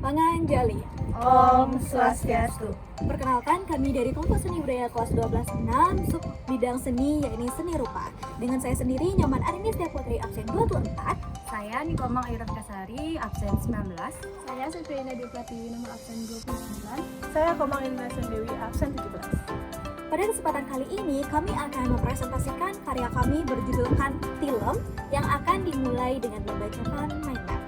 Panganjali. Om Swastiastu. Perkenalkan, kami dari kelompok seni budaya kelas 12-6 sub bidang seni, yakni seni rupa. Dengan saya sendiri, Nyoman Arini Setiaputri, absen 24. Saya Nikomang Ayu Kasari, absen 19. Saya Supriana Depratiwi, nomor absen 29. Saya Komang Indra Dewi, absen 17. Pada kesempatan kali ini, kami akan mempresentasikan karya kami berjudulkan Tilem yang akan dimulai dengan membacakan mind map.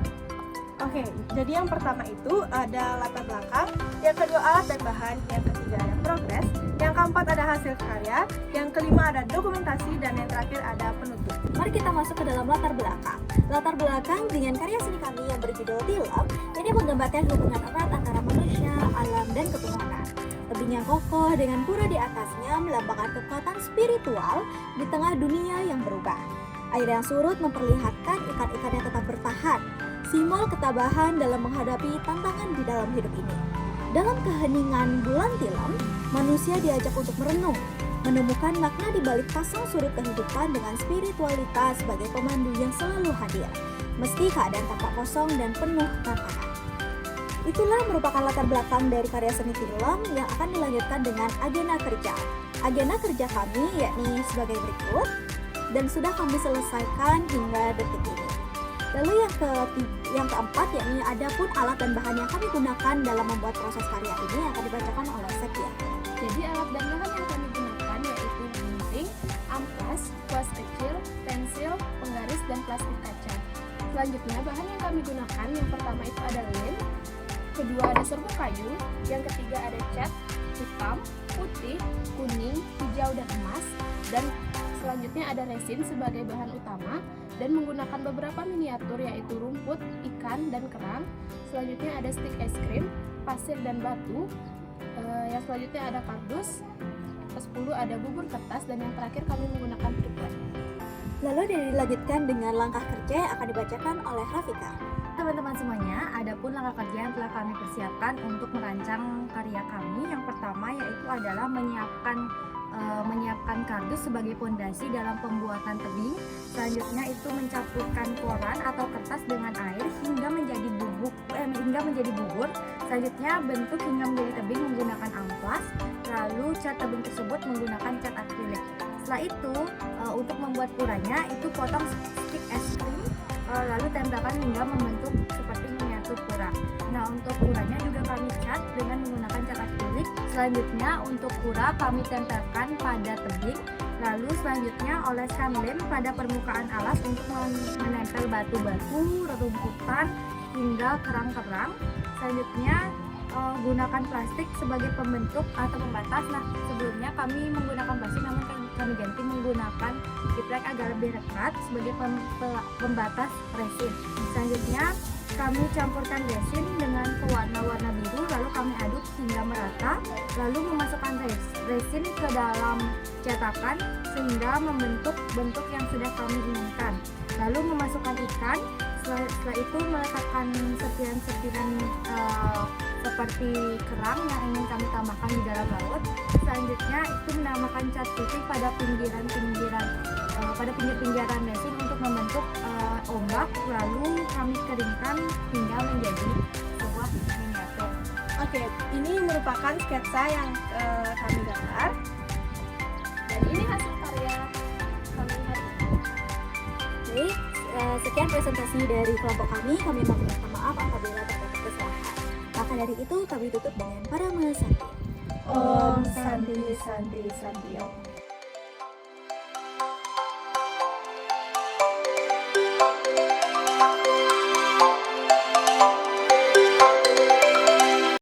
Oke, jadi yang pertama itu ada latar belakang, yang kedua alat dan bahan, yang ketiga ada progres, yang keempat ada hasil karya, yang kelima ada dokumentasi, dan yang terakhir ada penutup. Mari kita masuk ke dalam latar belakang. Latar belakang dengan karya seni kami yang berjudul Tilem ini menggambarkan hubungan erat antara manusia, alam, dan ketuhanan. Tebing yang kokoh dengan pura di atasnya melambangkan kekuatan spiritual di tengah dunia yang berubah. Air yang surut memperlihatkan ikan-ikan yang tetap bertahan, simbol ketabahan dalam menghadapi tantangan di dalam hidup ini. Dalam keheningan bulan Tilem, manusia diajak untuk merenung, menemukan makna di balik pasang surut kehidupan dengan spiritualitas sebagai pemandu yang selalu hadir, meski keadaan tampak kosong dan penuh tantangan. Itulah merupakan latar belakang dari karya seni Tilem yang akan dilanjutkan dengan agenda kerja. Agenda kerja kami yakni sebagai berikut, dan sudah kami selesaikan hingga detik ini. Lalu yang keempat yakni ada pun alat dan bahan yang kami gunakan dalam membuat proses karya ini akan dibacakan oleh Sekia. Jadi alat dan bahan yang kami gunakan yaitu gunting, amplas, kuas kecil, pensil, penggaris, dan plastik kaca. Selanjutnya bahan yang kami gunakan yang pertama itu ada lem, kedua ada serbuk kayu, yang ketiga ada cat hitam, putih, kuning, hijau, dan emas, dan selanjutnya ada resin sebagai bahan utama dan menggunakan beberapa miniatur yaitu rumput, ikan, dan kerang. Selanjutnya ada stik es krim, pasir, dan batu. Yang selanjutnya ada kardus. Ke-10 ada bubur kertas, dan yang terakhir kami menggunakan tripod. Lalu dilanjutkan dengan langkah kerja yang akan dibacakan oleh Rafika. Teman-teman semuanya, ada pun langkah kerja yang telah kami persiapkan untuk merancang karya kami. Yang pertama yaitu adalah menyiapkan kardus sebagai pondasi dalam pembuatan tebing. Selanjutnya itu mencampurkan koran atau kertas dengan air hingga menjadi bubur. Selanjutnya bentuk hingga menjadi tebing menggunakan amplas. Lalu cat tebing tersebut menggunakan cat akrilik. Setelah itu untuk membuat puranya itu potong stik es krim, lalu tempelkan hingga membentuk seperti miniatur pura. Nah, untuk puranya juga kami cat dengan menggunakan cat akrilik. Selanjutnya untuk pura kami tempelkan pada tebing. Lalu selanjutnya oleskan lem pada permukaan alas untuk menempel batu-batu, rerumputan, hingga kerang-kerang. Selanjutnya gunakan plastik sebagai pembentuk atau pembatas. Nah, sebelumnya kami menggunakan plastik, namun kami ganti menggunakan triplek agar lebih rekat sebagai pembatas resin. Selanjutnya kami campurkan resin dengan pewarna-warna biru, lalu kami aduk hingga merata, lalu memasukkan resin ke dalam cetakan sehingga membentuk bentuk yang sudah kami inginkan. Lalu memasukkan ikan, setelah itu meletakkan serpihan-serpihan seperti kerang yang ingin kami tambahkan di dalam laut. Selanjutnya itu menambahkan cat putih pada pinggir-pinggiran resin untuk membentuk ombak, lalu kami keringkan hingga menjadi sebuah miniatur. Oke, ini merupakan sketsa yang kami gambar. Dan ini hasil karya kami hari ini. Baik, sekian presentasi dari kelompok kami. Kami mohon maaf apabila terdapat kesalahan. Maka dari itu kami tutup dengan para Santi. Om Santi Santi Santi Om.